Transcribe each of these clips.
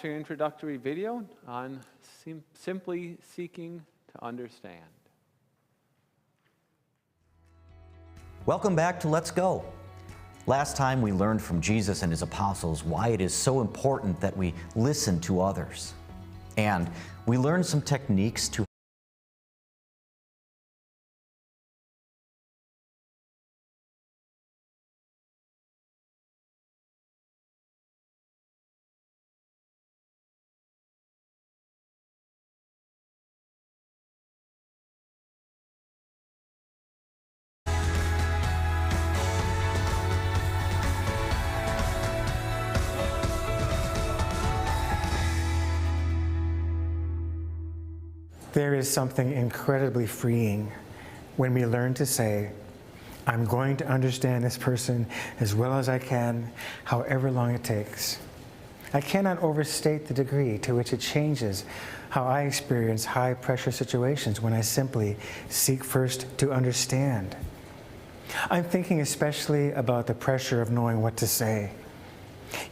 An introductory video on simply seeking to understand. Welcome back to Let's Go. Last time we learned from Jesus and his apostles why it is so important that we listen to others. And we learned some techniques to There is something incredibly freeing when we learn to say, I'm going to understand this person as well as I can, however long it takes. I cannot overstate the degree to which it changes how I experience high-pressure situations when I simply seek first to understand. I'm thinking especially about the pressure of knowing what to say.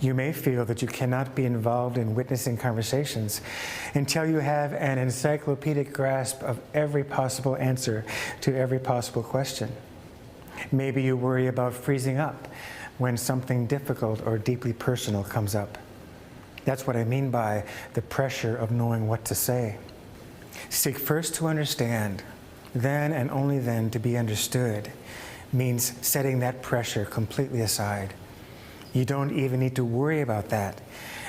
You may feel that you cannot be involved in witnessing conversations until you have an encyclopedic grasp of every possible answer to every possible question. Maybe you worry about freezing up when something difficult or deeply personal comes up. That's what I mean by the pressure of knowing what to say. Seek first to understand, then and only then to be understood, means setting that pressure completely aside. You don't even need to worry about that,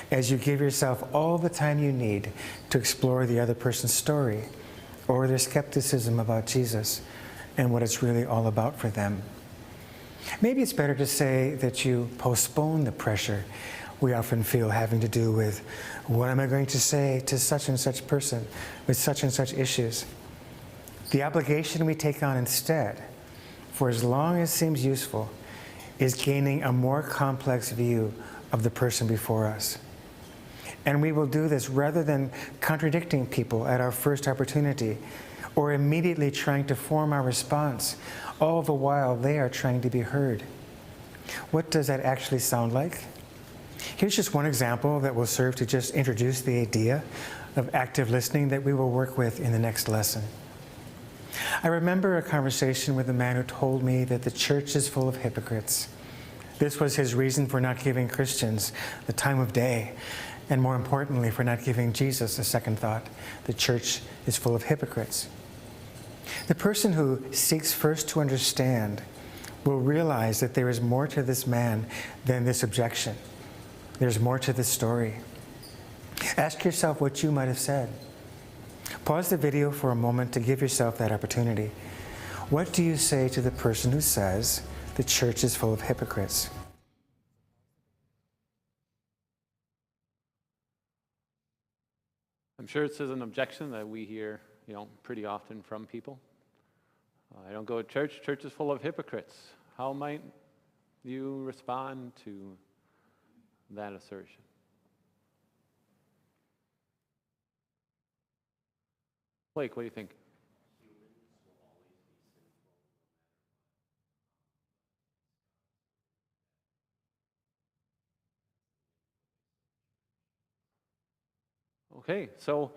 as you give yourself all the time you need to explore the other person's story or their skepticism about Jesus and what it's really all about for them. Maybe it's better to say that you postpone the pressure we often feel having to do with, what am I going to say to such and such person with such and such issues? The obligation we take on instead, for as long as it seems useful, is gaining a more complex view of the person before us. And we will do this rather than contradicting people at our first opportunity or immediately trying to form our response, all the while they are trying to be heard. What does that actually sound like? Here's just one example that will serve to just introduce the idea of active listening that we will work with in the next lesson. I remember a conversation with a man who told me that the church is full of hypocrites. This was his reason for not giving Christians the time of day, and more importantly, for not giving Jesus a second thought. The church is full of hypocrites. The person who seeks first to understand will realize that there is more to this man than this objection. There's more to this story. Ask yourself what you might have said. Pause the video for a moment to give yourself that opportunity. What do you say to the person who says the church is full of hypocrites? I'm sure this is an objection that we hear, pretty often from people. I don't go to church. Church is full of hypocrites. How might you respond to that assertion? Blake, what do you think? Okay, so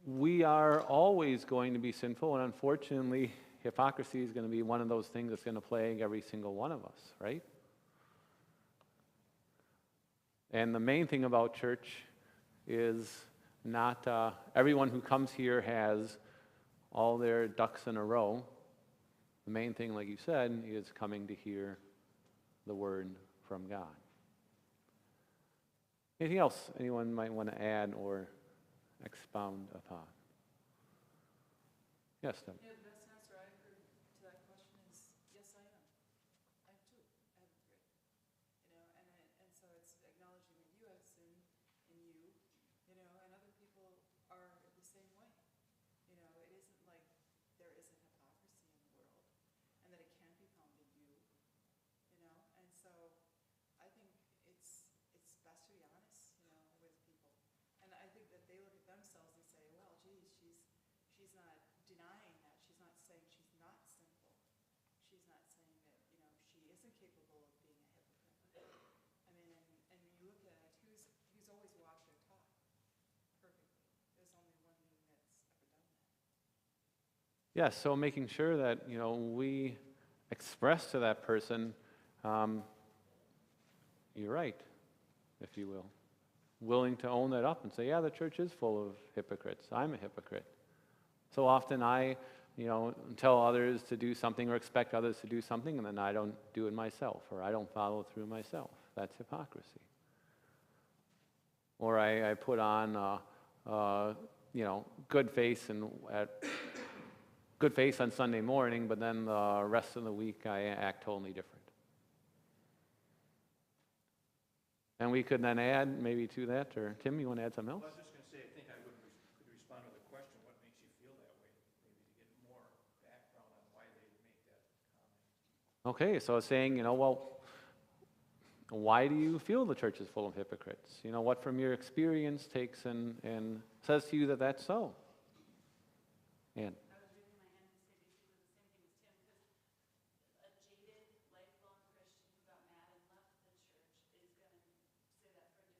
we are always going to be sinful, and unfortunately, hypocrisy is going to be one of those things that's going to plague every single one of us, right? And the main thing about church is not everyone who comes here has all their ducks in a row. The main thing, like you said, is coming to hear the word from God. Anything else anyone might want to add or expound upon? Yes, Deb. Yeah, the best answer I've heard to that question is, yes, I am. I am too. I have regret. And so it's acknowledging that you have sin in you, and other people are the same way. It isn't like there isn't hypocrisy in the world, and that it can't be found in you, and so I think it's best to be honest, with people. And I think that they look at themselves and say, well, geez, she's not denying that. She's not saying she's not sinful. She's not saying that, she isn't capable of being a hypocrite. I mean, and you look at it, who's always Yes, so making sure that, we express to that person, you're right, if you will. Willing to own that up and say, yeah, the church is full of hypocrites. I'm a hypocrite. So often I, tell others to do something or expect others to do something, and then I don't do it myself, or I don't follow through myself. That's hypocrisy. Or I put on, good face on Sunday morning, but then the rest of the week I act totally different. And we could then add maybe to that, or Tim, you want to add something else? Well, I was just going to say, I think I could respond to the question, what makes you feel that way? Maybe to get more background on why they make that comment. Okay, so it's saying, why do you feel the church is full of hypocrites? What from your experience takes and says to you that that's so? And I was raising my hand to say basically the same thing as Tim, because a jaded, lifelong Christian who got mad and left the church is going to say that for a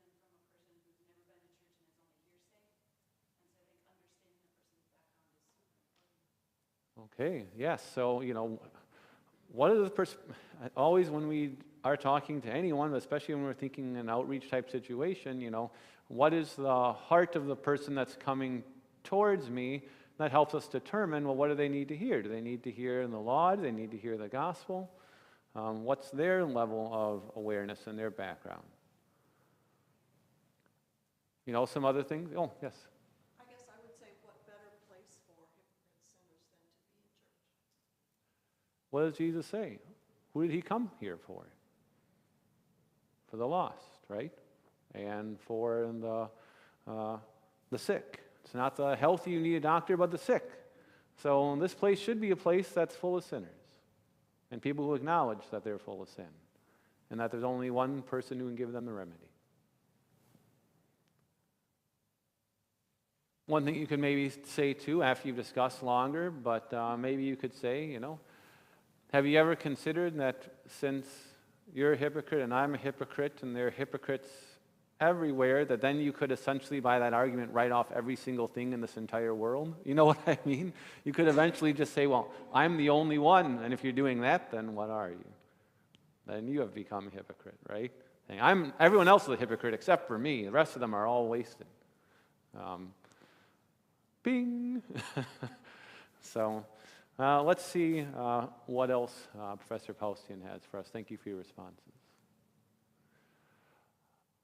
different reason from a person who's never been to church and is only hearsay. And so I think understanding the person's background is super important. okay, yes, so, what is the always when we are talking to anyone, especially when we're thinking an outreach type situation, what is the heart of the person that's coming towards me? That helps us determine, well, what do they need to hear? Do they need to hear the law? Do they need to hear the gospel? What's their level of awareness and their background? Some other things? Oh, yes. I guess I would say, what better place for hypocrite sinners than to be in church? What does Jesus say? Who did he come here for? For the lost, right? And for the sick. It's not the healthy you need a doctor, but the sick. So this place should be a place that's full of sinners and people who acknowledge that they're full of sin and that there's only one person who can give them the remedy. One thing you could maybe say too, after you've discussed longer, but maybe you could say, have you ever considered that since you're a hypocrite and I'm a hypocrite and there are hypocrites everywhere, that then you could essentially, by that argument, write off every single thing in this entire world? You know what I mean? You could eventually just say, well, I'm the only one, and if you're doing that, then what are you? Then you have become a hypocrite, right? Saying, everyone else is a hypocrite except for me. The rest of them are all wasted. Bing! So let's see what else Professor Paustian has for us. Thank you for your responses.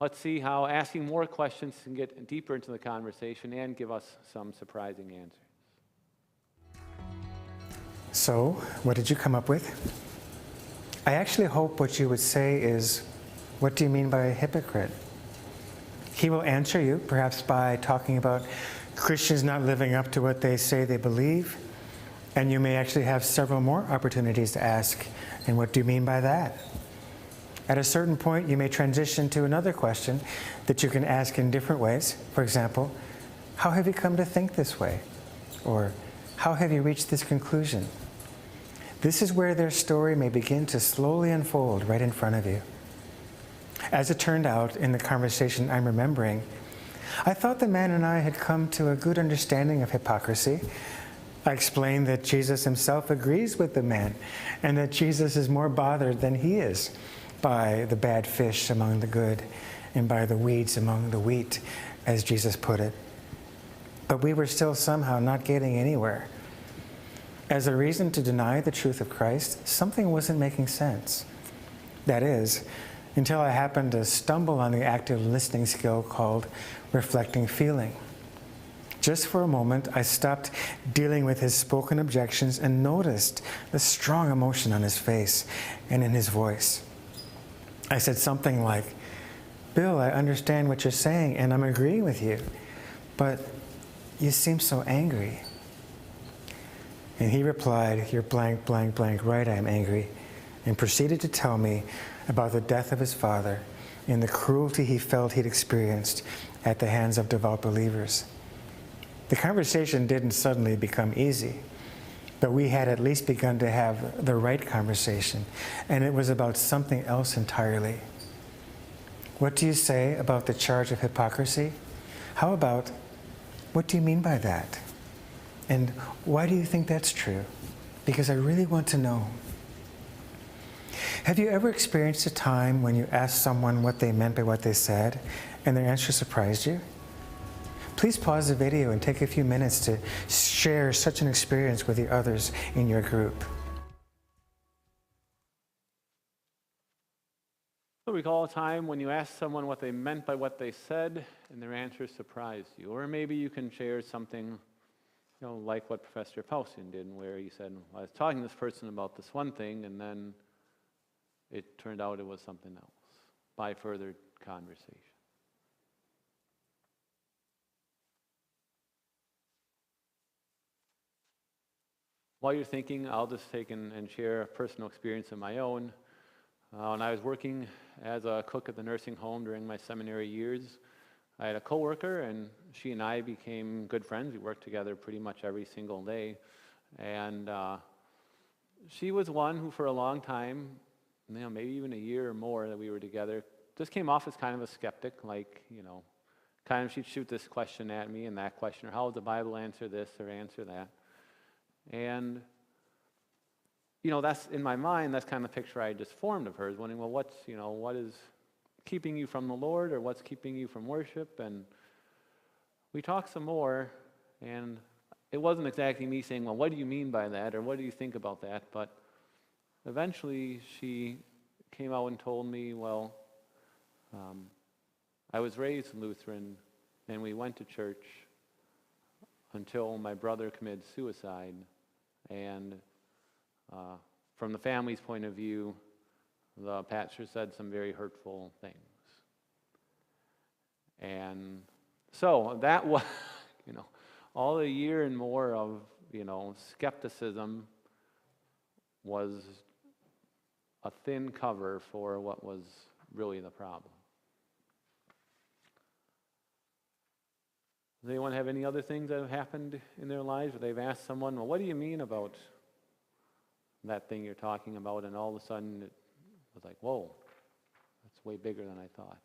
Let's see how asking more questions can get deeper into the conversation and give us some surprising answers. So, what did you come up with? I actually hope what you would say is, what do you mean by a hypocrite? He will answer you, perhaps by talking about Christians not living up to what they say they believe, and you may actually have several more opportunities to ask, and what do you mean by that? At a certain point, you may transition to another question that you can ask in different ways. For example, how have you come to think this way? Or, how have you reached this conclusion? This is where their story may begin to slowly unfold right in front of you. As it turned out, in the conversation I'm remembering, I thought the man and I had come to a good understanding of hypocrisy. I explained that Jesus himself agrees with the man, and that Jesus is more bothered than he is by the bad fish among the good and by the weeds among the wheat, as Jesus put it. But we were still somehow not getting anywhere. As a reason to deny the truth of Christ, something wasn't making sense. That is, until I happened to stumble on the active listening skill called reflecting feeling. Just for a moment, I stopped dealing with his spoken objections and noticed the strong emotion on his face and in his voice. I said something like, Bill, I understand what you're saying and I'm agreeing with you, but you seem so angry. And he replied, you're blank, blank, blank, right, I am angry, and proceeded to tell me about the death of his father and the cruelty he felt he'd experienced at the hands of devout believers. The conversation didn't suddenly become easy, but we had at least begun to have the right conversation, and it was about something else entirely. What do you say about the charge of hypocrisy? How about, what do you mean by that? And why do you think that's true? Because I really want to know. Have you ever experienced a time when you asked someone what they meant by what they said, and their answer surprised you? Please pause the video and take a few minutes to share such an experience with the others in your group. So recall a time when you asked someone what they meant by what they said, and their answer surprised you. Or maybe you can share something, like what Professor Paustian did, where he said, well, I was talking to this person about this one thing, and then it turned out it was something else by further conversation. While you're thinking, I'll just take and share a personal experience of my own. When I was working as a cook at the nursing home during my seminary years, I had a coworker, and she and I became good friends. We worked together pretty much every single day. And she was one who, for a long time, maybe even a year or more that we were together, just came off as kind of a skeptic, kind of she'd shoot this question at me and that question, or how would the Bible answer this or answer that? And that's in my mind, that's kind of the picture I just formed of her, is wondering, well, what is keeping you from the Lord, or what's keeping you from worship? And we talked some more, and it wasn't exactly me saying, well, what do you mean by that, or what do you think about that? But eventually she came out and told me, well, I was raised Lutheran, and we went to church until my brother committed suicide. And from the family's point of view, the pastor said some very hurtful things. And so that was, all a year and more of, skepticism was a thin cover for what was really the problem. Does anyone have any other things that have happened in their lives where they've asked someone, well, what do you mean about that thing you're talking about? And all of a sudden it was like, whoa, that's way bigger than I thought.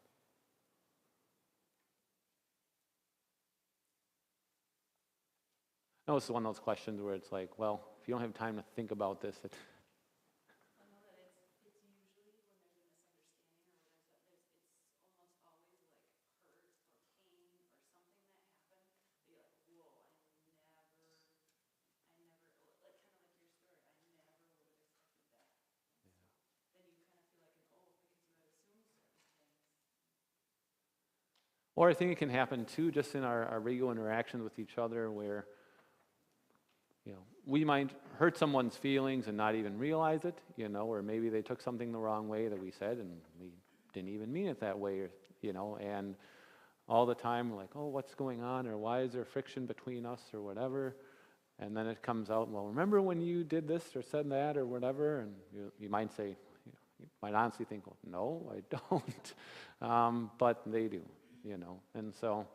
No, this is one of those questions where it's like, well, if you don't have time to think about this, I know that it's usually when there's a misunderstanding or it's almost always like hurt or pain or something that happened. That you're like, whoa, I never, like kind of like your story, I never would have expected that. And so then you kind of feel like an oath because you had assumed certain things. Or I think it can happen too, just in our regular interactions with each other, where we might hurt someone's feelings and not even realize it, or maybe they took something the wrong way that we said and we didn't even mean it that way, and all the time we're like, oh, what's going on, or why is there friction between us, or whatever, and then it comes out, well, remember when you did this or said that or whatever, and you might say, you might honestly think, well, no, I don't, but they do, and so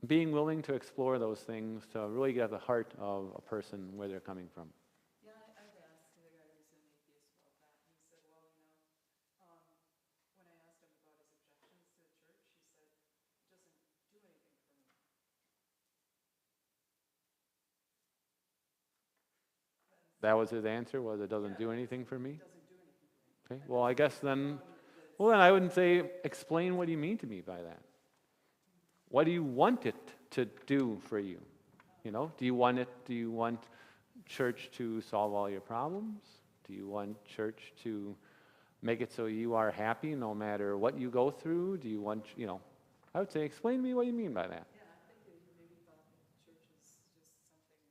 being willing to explore those things to really get at the heart of a person, where they're coming from. Yeah, I've asked the guy who's an atheist about that, and he said, well, when I asked him about his objections to the church, he said, it doesn't do anything for me. That was his answer, was it doesn't do anything for me? It doesn't do anything for me. Okay, well, I guess then I wouldn't say, explain what do you mean to me by that? What do you want it to do for you? Do you want church to solve all your problems? Do you want church to make it so you are happy no matter what you go through? Do you want, I would say, explain to me what you mean by that. Yeah, I think that you maybe thought that church is just something that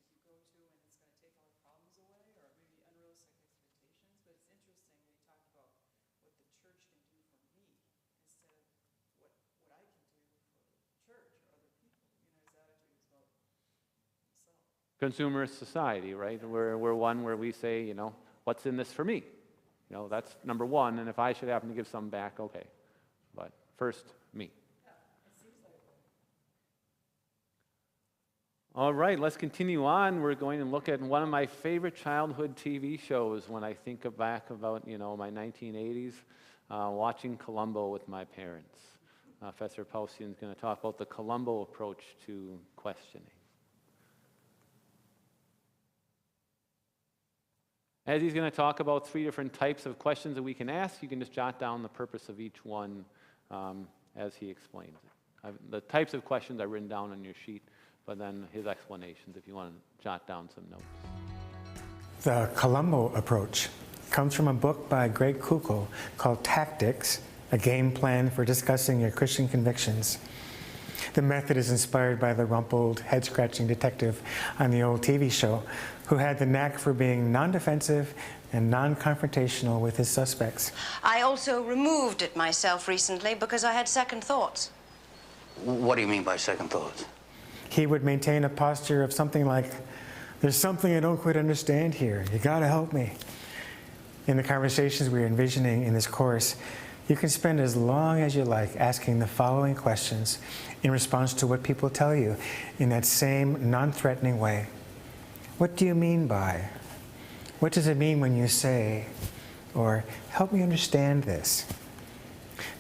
you go to and it's going to take all the problems away, or maybe unrealistic expectations. But it's interesting that you talked about what the church can do for me instead of what I can do for church or other people. His attitude is about himself. Consumerist society, right? We're one where we say, what's in this for me? That's number one, and if I should happen to give some back, okay. But first, me. All right, let's continue on. We're going to look at one of my favorite childhood TV shows when I think back about, my 1980s, watching Columbo with my parents. Professor Paustian is going to talk about the Columbo approach to questioning. As he's going to talk about 3 different types of questions that we can ask, you can just jot down the purpose of each one as he explains it. The types of questions are written down on your sheet, but then his explanations if you want to jot down some notes. The Columbo Approach comes from a book by Greg Koukl called Tactics, a game plan for discussing your Christian convictions. The method is inspired by the rumpled, head-scratching detective on the old TV show who had the knack for being non-defensive and non-confrontational with his suspects. I also removed it myself recently because I had second thoughts. What do you mean by second thoughts? He would maintain a posture of something like, "There's something I don't quite understand here. You gotta help me." In the conversations we're envisioning in this course, you can spend as long as you like asking the following questions in response to what people tell you in that same non-threatening way. What do you mean by? What does it mean when you say? Or, help me understand this.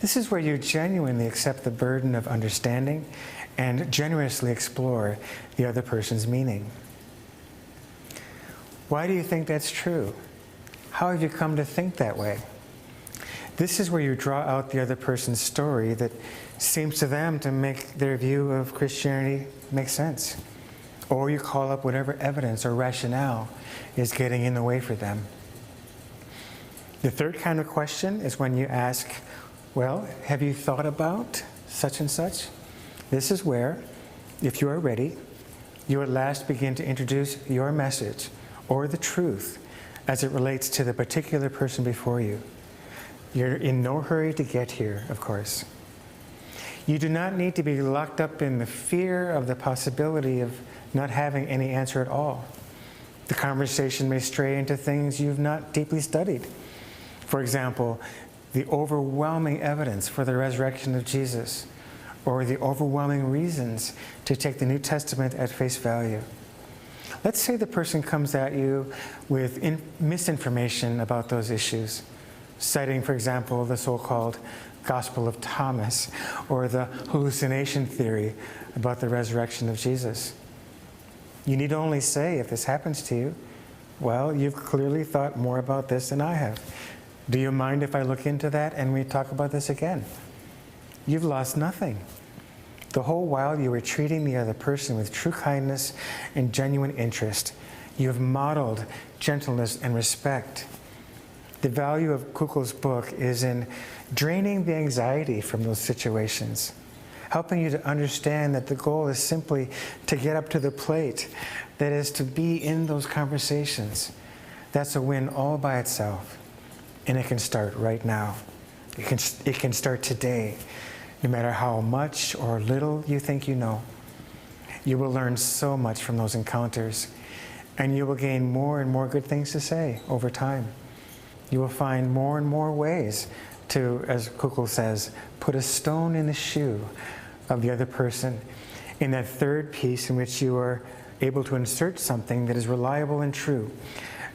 This is where you genuinely accept the burden of understanding and generously explore the other person's meaning. Why do you think that's true? How have you come to think that way? This is where you draw out the other person's story that seems to them to make their view of Christianity make sense. Or you call up whatever evidence or rationale is getting in the way for them. The third kind of question is when you ask, well, have you thought about such and such? This is where, if you are ready, you at last begin to introduce your message or the truth as it relates to the particular person before you. You're in no hurry to get here, of course. You do not need to be locked up in the fear of the possibility of not having any answer at all. The conversation may stray into things you've not deeply studied. For example, the overwhelming evidence for the resurrection of Jesus, or the overwhelming reasons to take the New Testament at face value. Let's say the person comes at you with misinformation about those issues, citing, for example, the so-called Gospel of Thomas, or the hallucination theory about the resurrection of Jesus. You need only say, if this happens to you, well, you've clearly thought more about this than I have. Do you mind if I look into that and we talk about this again? You've lost nothing. The whole while you were treating the other person with true kindness and genuine interest. You have modeled gentleness and respect. The value of Koukl's book is in draining the anxiety from those situations, helping you to understand that the goal is simply to get up to the plate, that is, to be in those conversations. That's a win all by itself, and it can start right now. It can start today, no matter how much or little you think you know. You will learn so much from those encounters, and you will gain more and more good things to say over time. You will find more and more ways to, as Koukl says, put a stone in the shoe of the other person in that third piece in which you are able to insert something that is reliable and true,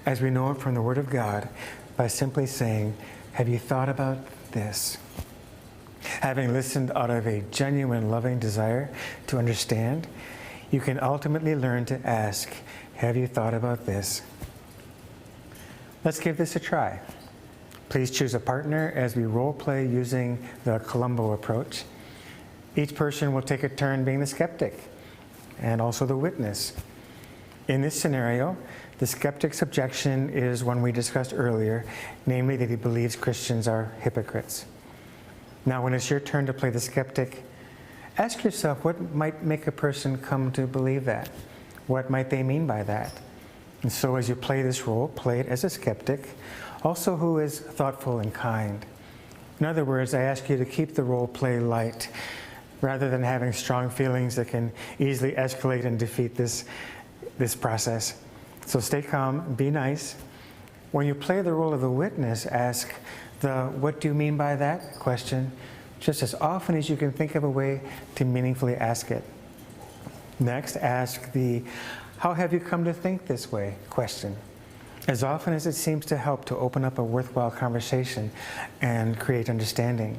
as we know it from the Word of God, by simply saying, have you thought about this? Having listened out of a genuine loving desire to understand, you can ultimately learn to ask, have you thought about this? Let's give this a try. Please choose a partner as we role play using the Columbo approach. Each person will take a turn being the skeptic and also the witness. In this scenario, the skeptic's objection is one we discussed earlier, namely that he believes Christians are hypocrites. Now, when it's your turn to play the skeptic, ask yourself what might make a person come to believe that? What might they mean by that? And so as you play this role, play it as a skeptic, also who is thoughtful and kind. In other words, I ask you to keep the role play light, rather than having strong feelings that can easily escalate and defeat this process. So stay calm, be nice. When you play the role of the witness, ask the "what do you mean by that?" question just as often as you can think of a way to meaningfully ask it. Next, ask the "how have you come to think this way?" question, as often as it seems to help to open up a worthwhile conversation and create understanding.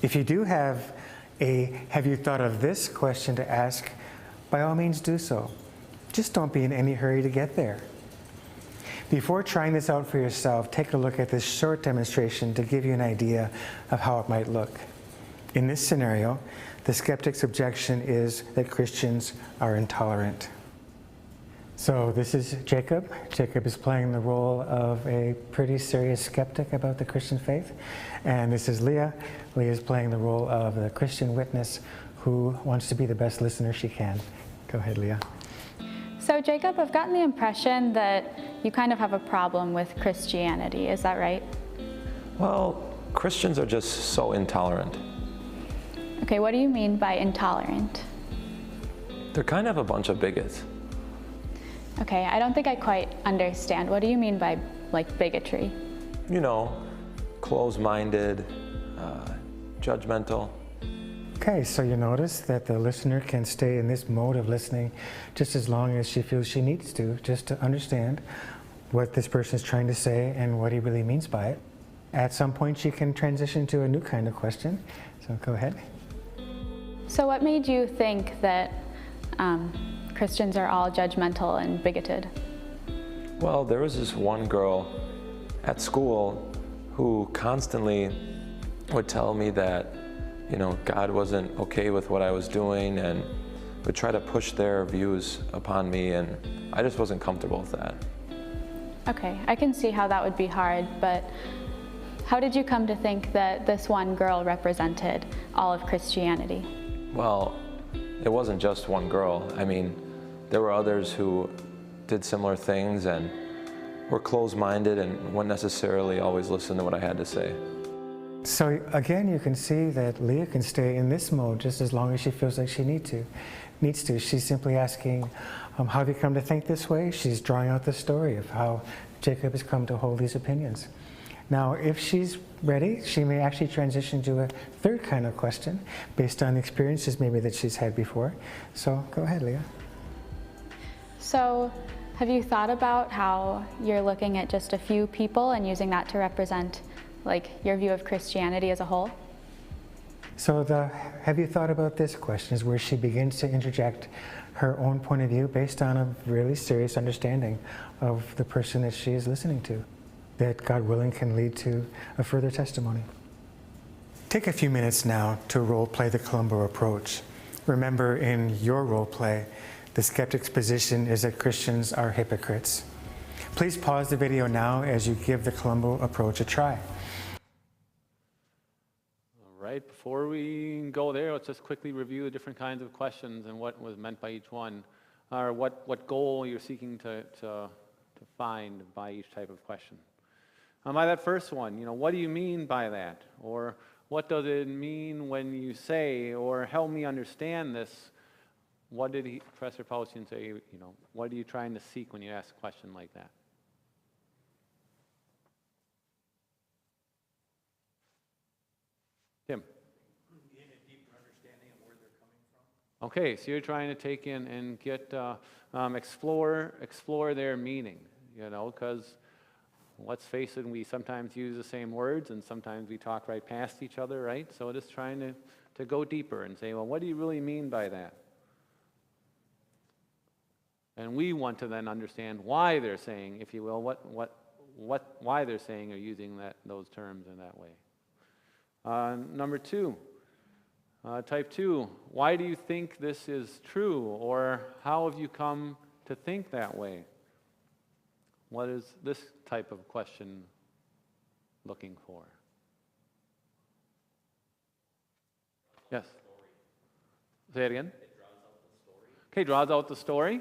If you do have a "have you thought of this?" question to ask, by all means do so. Just don't be in any hurry to get there. Before trying this out for yourself, take a look at this short demonstration to give you an idea of how it might look. In this scenario, the skeptic's objection is that Christians are intolerant. So this is Jacob. Jacob is playing the role of a pretty serious skeptic about the Christian faith. And this is Leah. Leah is playing the role of the Christian witness who wants to be the best listener she can. Go ahead, Leah. So Jacob, I've gotten the impression that you kind of have a problem with Christianity. Is that right? Well, Christians are just so intolerant. Okay, what do you mean by intolerant? They're kind of a bunch of bigots. Okay, I don't think I quite understand. What do you mean by, like, bigotry? You know, closed-minded, judgmental. Okay, so you notice that the listener can stay in this mode of listening just as long as she feels she needs to, just to understand what this person is trying to say and what he really means by it. At some point, she can transition to a new kind of question. So go ahead. So what made you think that Christians are all judgmental and bigoted? Well, there was this one girl at school who constantly would tell me that, you know, God wasn't okay with what I was doing and would try to push their views upon me, and I just wasn't comfortable with that. Okay, I can see how that would be hard, but how did you come to think that this one girl represented all of Christianity? Well, it wasn't just one girl. I mean, there were others who did similar things and were closed-minded and wouldn't necessarily always listen to what I had to say. So again, you can see that Leah can stay in this mode just as long as she feels like she needs to. She's simply asking, how have you come to think this way? She's drawing out the story of how Jacob has come to hold these opinions. Now, if she's ready, she may actually transition to a third kind of question based on experiences maybe that she's had before. So go ahead, Leah. So have you thought about how you're looking at just a few people and using that to represent, like, your view of Christianity as a whole? So have you thought about this question, is where she begins to interject her own point of view based on a really serious understanding of the person that she is listening to, that God willing can lead to a further testimony. Take a few minutes now to role play the Columbo Approach. Remember, in your role play, the skeptic's position is that Christians are hypocrites. Please pause the video now as you give the Columbo Approach a try. All right, before we go there, let's just quickly review the different kinds of questions and what was meant by each one, or what goal you're seeking to find by each type of question. By that first one, you know, what do you mean by that? Or what does it mean when you say, or help me understand this? What did Professor Paustian say, you know, what are you trying to seek when you ask a question like that? Tim? Gain a deeper understanding of where they're coming from. Okay, so you're trying to take in and get, explore their meaning, you know, because let's face it, we sometimes use the same words and sometimes we talk right past each other, right? So just trying to go deeper and say, well, what do you really mean by that? And we want to then understand why they're saying, if you will, why they're saying or using those terms in that way. Number two, type 2, why do you think this is true, or how have you come to think that way? What is this type of question looking for? Yes? Say it again? It draws out the story.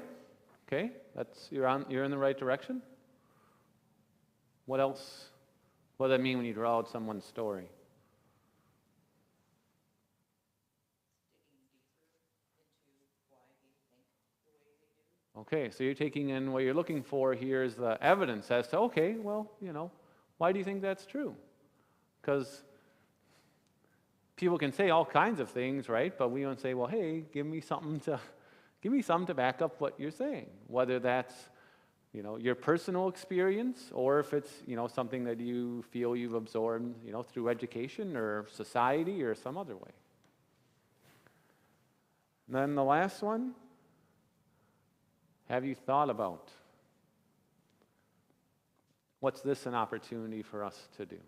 Okay, draws out the story. Okay, you're in the right direction. What else? What does that mean when you draw out someone's story? Okay, so you're taking in what you're looking for here is the evidence as to, okay, well, you know, why do you think that's true? Because people can say all kinds of things, right? But we don't say, well, hey, give me something to back up what you're saying. Whether that's, you know, your personal experience, or if it's, you know, something that you feel you've absorbed, you know, through education or society or some other way. And then the last one, have you thought about? What's this an opportunity for us to do?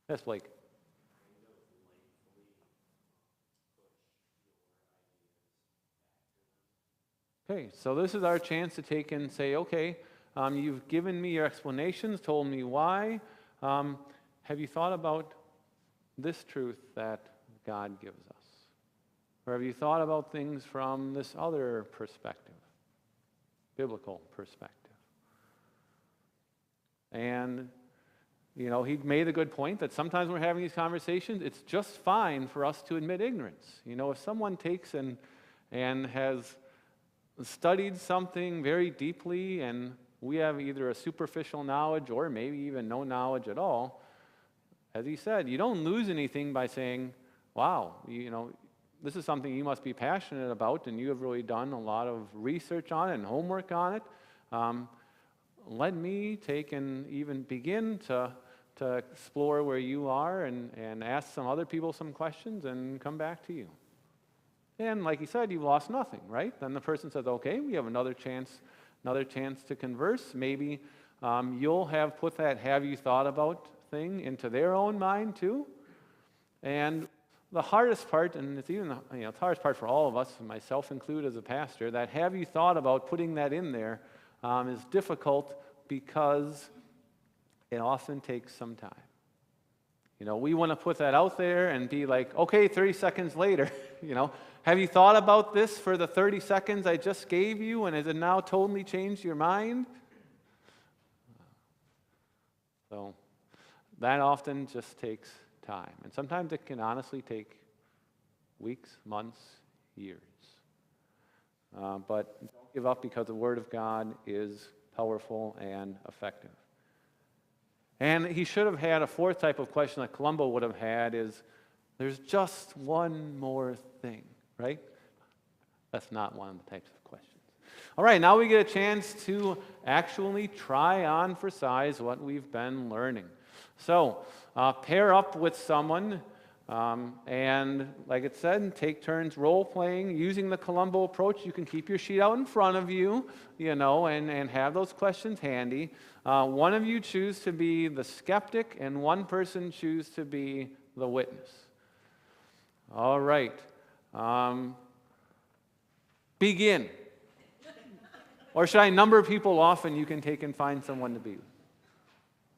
Yes, Blake. Okay, so this is our chance to take and say, okay, you've given me your explanations, told me why. Have you thought about this truth that God gives us? Or have you thought about things from this other perspective, biblical perspective? And, you know, he made a good point that sometimes when we're having these conversations, it's just fine for us to admit ignorance. You know, if someone takes and has studied something very deeply and we have either a superficial knowledge or maybe even no knowledge at all, as he said, you don't lose anything by saying, wow, you know, this is something you must be passionate about and you have really done a lot of research on it and homework on it. Let me take and even begin to explore where you are and ask some other people some questions and come back to you. And like he said, you've lost nothing, right? Then the person says, okay, we have another chance to converse. Maybe you'll have put that have you thought about thing into their own mind too. And the hardest part, and it's even the hardest part for all of us, myself included as a pastor, that have you thought about putting that in there is difficult because it often takes some time. You know, we want to put that out there and be like, okay, 30 seconds later, you know, have you thought about this for the 30 seconds I just gave you, and has it now totally changed your mind? So that often just takes time. And sometimes it can honestly take weeks, months, years. But don't give up because the Word of God is powerful and effective. And he should have had a fourth type of question that Columbo would have had is, there's just one more thing, right? That's not one of the types of questions. All right, now we get a chance to actually try on for size what we've been learning. So pair up with someone and, like it said, take turns role-playing. Using the Columbo approach, you can keep your sheet out in front of you, you know, and have those questions handy. One of you choose to be the skeptic, and one person choose to be the witness. All right. Begin. Or should I number people off and you can take and find someone to be with?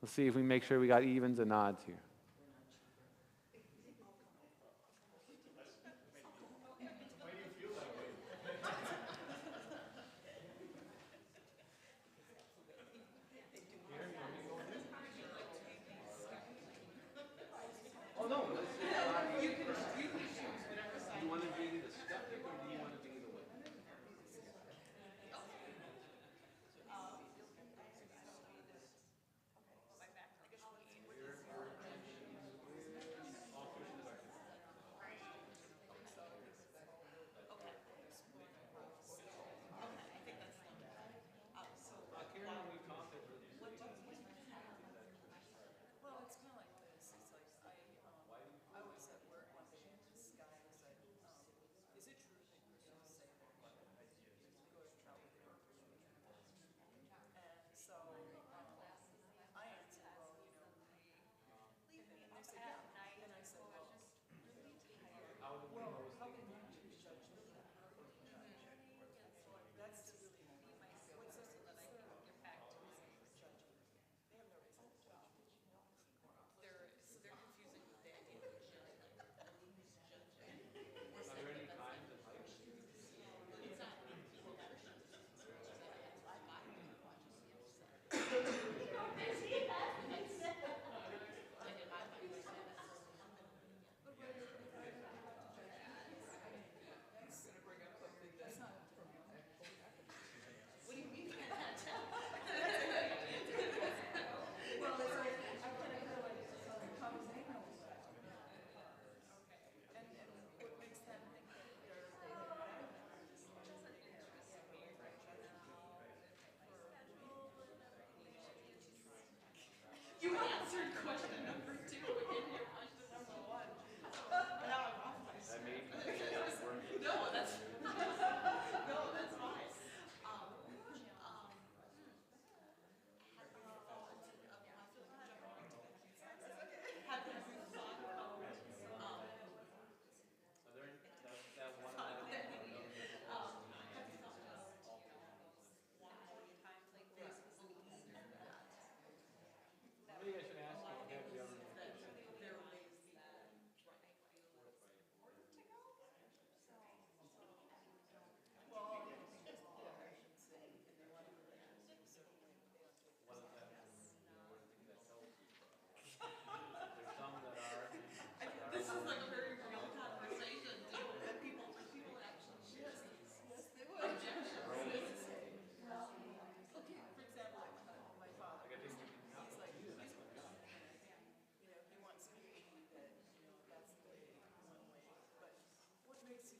Let's see if we make sure we got evens and odds here. Oh, no. You can choose whatever side. Do you want to be the skeptic or do you want to be the witness?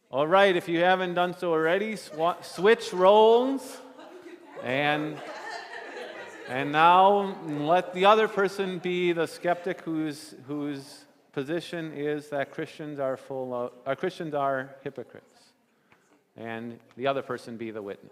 All right, if you haven't done so already, switch roles. And now let the other person be the skeptic whose position is that Christians are hypocrites. And the other person be the witness.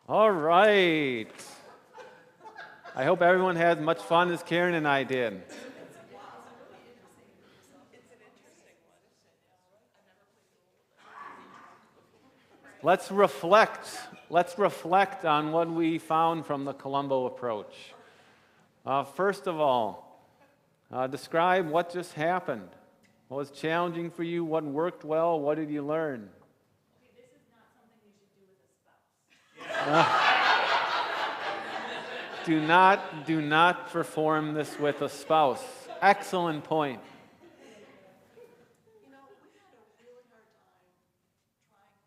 All right. I hope everyone had as much fun as Karen and I did. Let's reflect. Let's reflect on what we found from the Columbo Approach. First of all, describe what just happened. What was challenging for you? What worked well? What did you learn? This is not something you should do with a spouse. Do not perform this with a spouse. Excellent point. You know, we had a really hard time trying,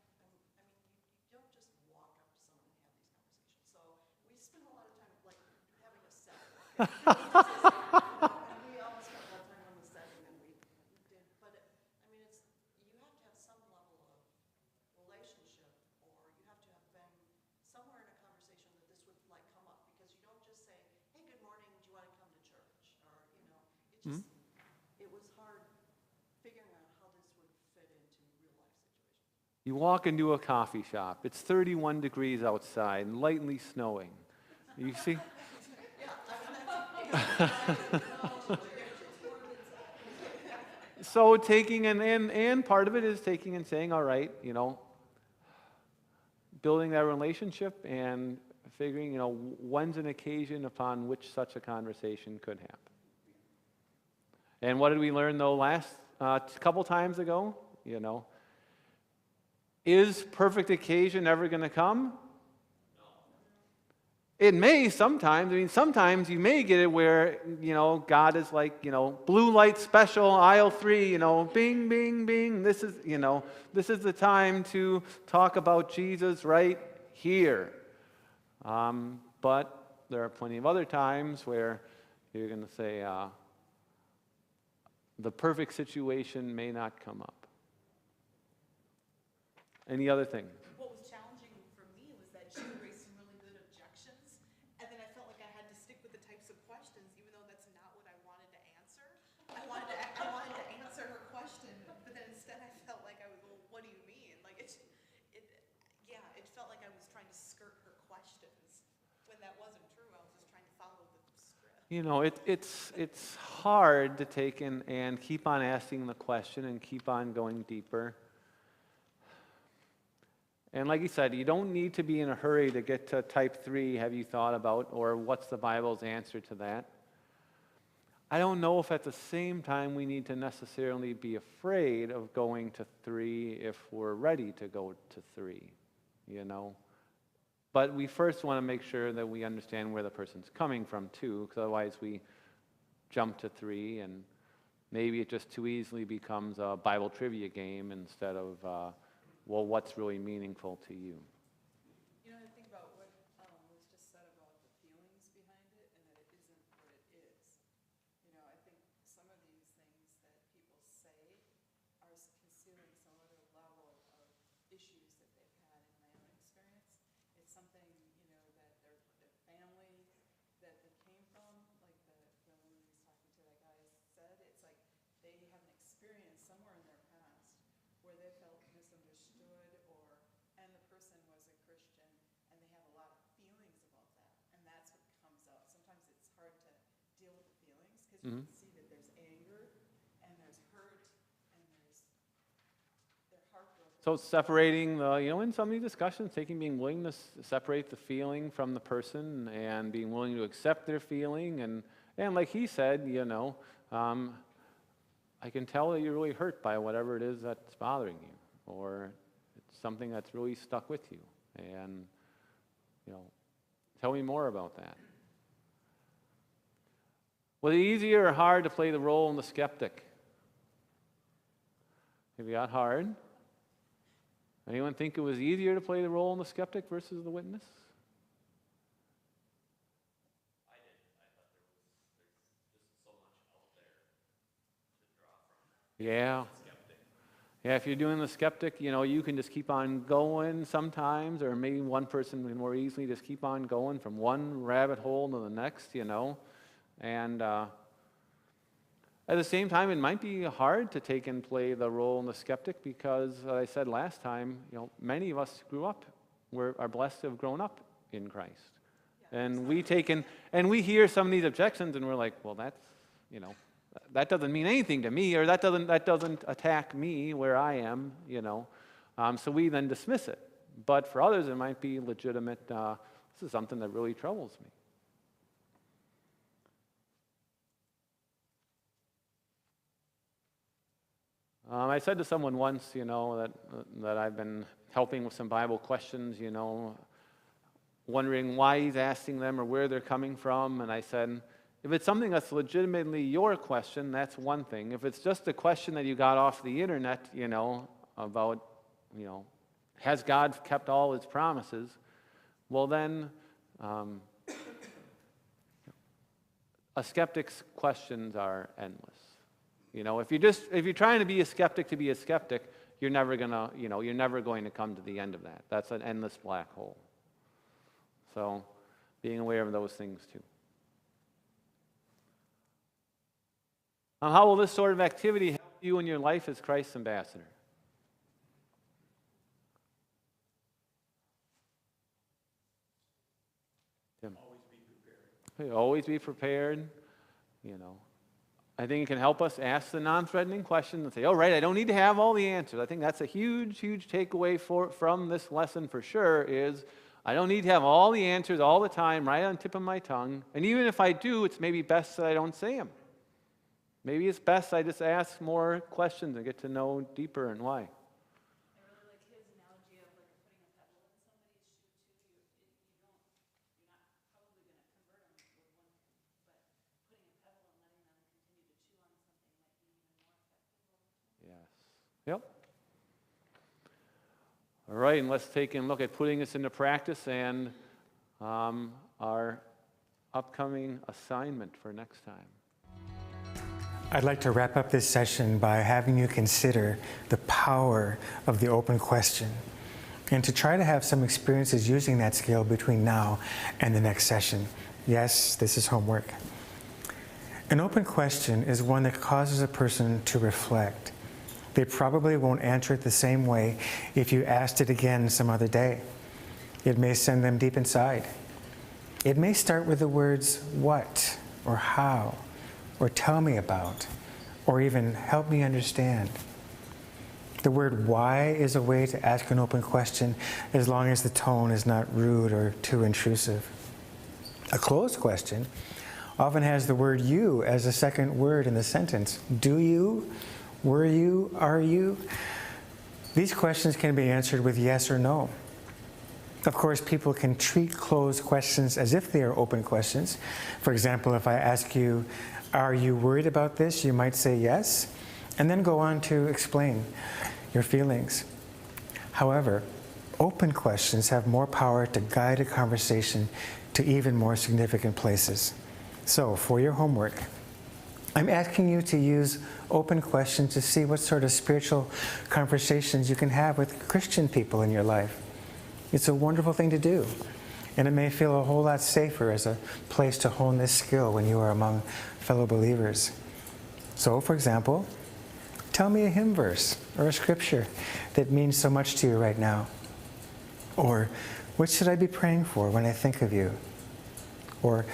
you don't just walk up to someone and have these conversations. So we spent a lot of time like having a setting. And we almost spent a lot of time on the setting than we did. But you have to have some level of relationship, or you have to have been somewhere in a conversation that this would like come up, because you don't just say, hey, good morning, do you want to come to church? Or, it was hard figuring out how this would fit into real life situations. You walk into a coffee shop. It's 31 degrees outside, lightly snowing. You see? So taking and part of it is taking and saying, all right, building that relationship and figuring, when's an occasion upon which such a conversation could happen. And what did we learn though last couple times ago? Is perfect occasion ever going to come? It may sometimes. Sometimes you may get it where, God is like, blue light special, aisle 3, bing, bing, bing. This is the time to talk about Jesus right here. But there are plenty of other times where you're going to say, the perfect situation may not come up. Any other things? What was challenging for me was that she raised some really good objections, and then I felt like I had to stick with the types of questions, even though that's not It's hard to take and keep on asking the question and keep on going deeper. And like you said, you don't need to be in a hurry to get to type 3, have you thought about, or what's the Bible's answer to that? I don't know if at the same time we need to necessarily be afraid of going to 3 if we're ready to go to 3, But we first want to make sure that we understand where the person's coming from too, because otherwise we jump to 3 and maybe it just too easily becomes a Bible trivia game instead of, what's really meaningful to you? I think about what was just said about the feelings behind it and that it isn't what it is. I think some of these things that people say are concealing some other level of issues that they've had in my own experience. It's something, that their family that they came from, like the woman who's talking to that guy said, it's like they have an experience somewhere in their past where they felt misunderstood and the person was a Christian and they have a lot of feelings about that. And that's what comes out. Sometimes it's hard to deal with the feelings because you can see that there's anger and there's hurt and they're heartbroken. So separating in some of these discussions, being willing to separate the feeling from the person and being willing to accept their feeling. And like he said, I can tell that you're really hurt by whatever it is that's bothering you, or it's something that's really stuck with you. And, tell me more about that. Was it easier or hard to play the role in the skeptic? Have you got hard? Anyone think it was easier to play the role in the skeptic versus the witness? I did. I thought there's just so much out there to draw from. Yeah. Yeah, if you're doing the skeptic, you can just keep on going sometimes, or maybe one person can more easily just keep on going from one rabbit hole to the next, And at the same time, it might be hard to take and play the role in the skeptic because, as I said last time, many of us are blessed to have grown up in Christ. And we hear some of these objections and we're like, well, that's, that doesn't mean anything to me, or that doesn't attack me where I am, So we then dismiss it. But for others, it might be legitimate, this is something that really troubles me. I said to someone once, that I've been helping with some Bible questions, wondering why he's asking them or where they're coming from. And I said, if it's something that's legitimately your question, that's one thing. If it's just a question that you got off the internet, about, has God kept all his promises? Well, then, a skeptic's questions are endless. If you're trying to be a skeptic, you're never going to come to the end of that. That's an endless black hole. So, being aware of those things too. How will this sort of activity help you in your life as Christ's ambassador? Tim? Always be prepared. Always be prepared. I think it can help us ask the non-threatening questions and say, oh, right, I don't need to have all the answers. I think that's a huge, huge takeaway from this lesson for sure is I don't need to have all the answers all the time right on the tip of my tongue. And even if I do, it's maybe best that I don't say them. Maybe it's best I just ask more questions and get to know deeper and why. I really like his analogy of like putting a pebble in somebody's shoe too. You're not probably going to convert them with one thing, but putting a pebble and letting them continue to chew on something might be even more effective. Yes. Yep. All right, and let's take a look at putting this into practice and our upcoming assignment for next time. I'd like to wrap up this session by having you consider the power of the open question and to try to have some experiences using that skill between now and the next session. Yes, this is homework. An open question is one that causes a person to reflect. They probably won't answer it the same way if you asked it again some other day. It may send them deep inside. It may start with the words, what, or how, or tell me about, or even help me understand. The word why is a way to ask an open question as long as the tone is not rude or too intrusive. A closed question often has the word you as the second word in the sentence. Do you? Were you? Are you? These questions can be answered with yes or no. Of course, people can treat closed questions as if they are open questions. For example, if I ask you, are you worried about this? You might say yes, and then go on to explain your feelings. However, open questions have more power to guide a conversation to even more significant places. So, for your homework, I'm asking you to use open questions to see what sort of spiritual conversations you can have with Christian people in your life. It's a wonderful thing to do, and it may feel a whole lot safer as a place to hone this skill when you are among fellow believers. So, for example, tell me a hymn verse or a scripture that means so much to you right now. Or, what should I be praying for when I think of you? Or,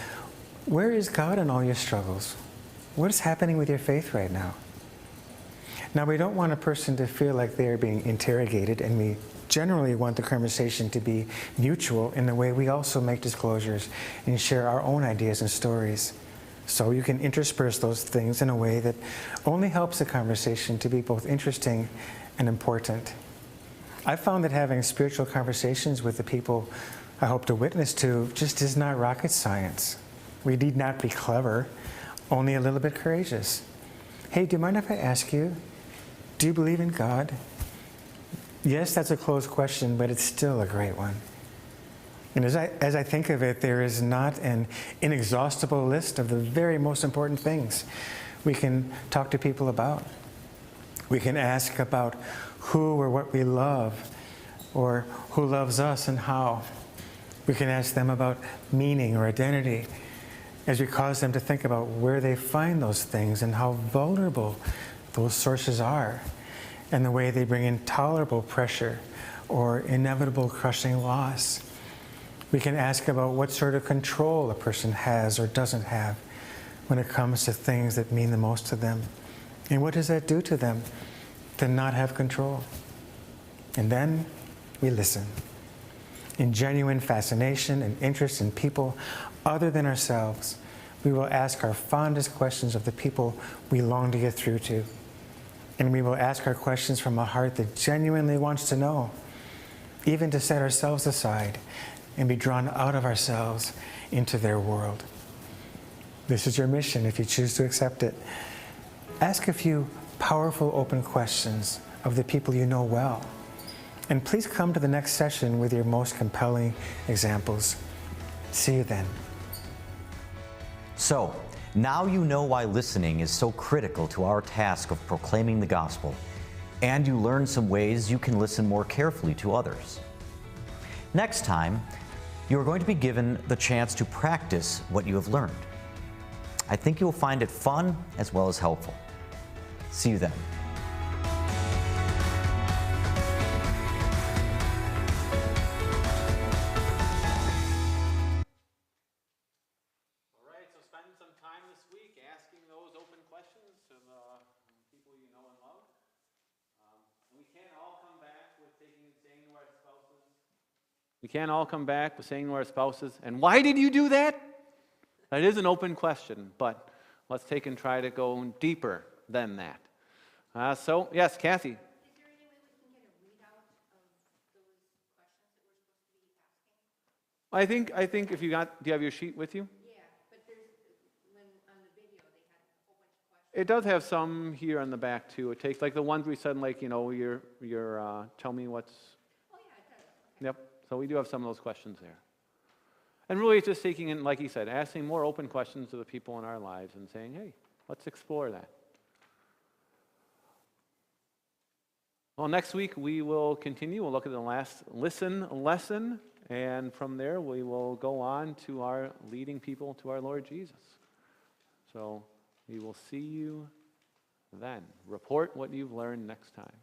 where is God in all your struggles? What is happening with your faith right now? Now, we don't want a person to feel like they are being interrogated, and we generally want the conversation to be mutual in the way we also make disclosures and share our own ideas and stories. So you can intersperse those things in a way that only helps the conversation to be both interesting and important. I've found that having spiritual conversations with the people I hope to witness to just is not rocket science. We need not be clever, only a little bit courageous. Hey, do you mind if I ask you, do you believe in God? Yes, that's a closed question, but it's still a great one. And as I think of it, there is not an inexhaustible list of the very most important things we can talk to people about. We can ask about who or what we love, or who loves us and how. We can ask them about meaning or identity, as we cause them to think about where they find those things and how vulnerable those sources are, and the way they bring intolerable pressure or inevitable crushing loss. We can ask about what sort of control a person has or doesn't have when it comes to things that mean the most to them. And what does that do to them to not have control? And then we listen. In genuine fascination and interest in people other than ourselves, we will ask our fondest questions of the people we long to get through to. And we will ask our questions from a heart that genuinely wants to know, even to set ourselves aside and be drawn out of ourselves into their world. This is your mission if you choose to accept it. Ask a few powerful open questions of the people you know well. And please come to the next session with your most compelling examples. See you then. So, now you know why listening is so critical to our task of proclaiming the gospel, and you learn some ways you can listen more carefully to others. Next time, you are going to be given the chance to practice what you have learned. I think you will find it fun as well as helpful. See you then. All right, so spend some time this week asking those open questions to the people you know and love. We can't all come back with saying to our spouses. We can't all come back with saying to our spouses, and why did you do that? That is an open question, but let's take and try to go deeper than that. So, yes, Kathy. Is there any way we can get a readout of those questions that we're supposed to be asking? I think if you do you have your sheet with you? Yeah, but when on the video they had a whole bunch of questions. It does have some here on the back too. It takes like the ones we said, like, your tell me what's. Oh yeah, it does. Okay. Yep. So we do have some of those questions there. And really it's just taking in, like he said, asking more open questions to the people in our lives and saying, hey, let's explore that. Well, next week we will continue. We'll look at the last listen lesson, and from there we will go on to our leading people to our Lord Jesus. So we will see you then. Report what you've learned next time.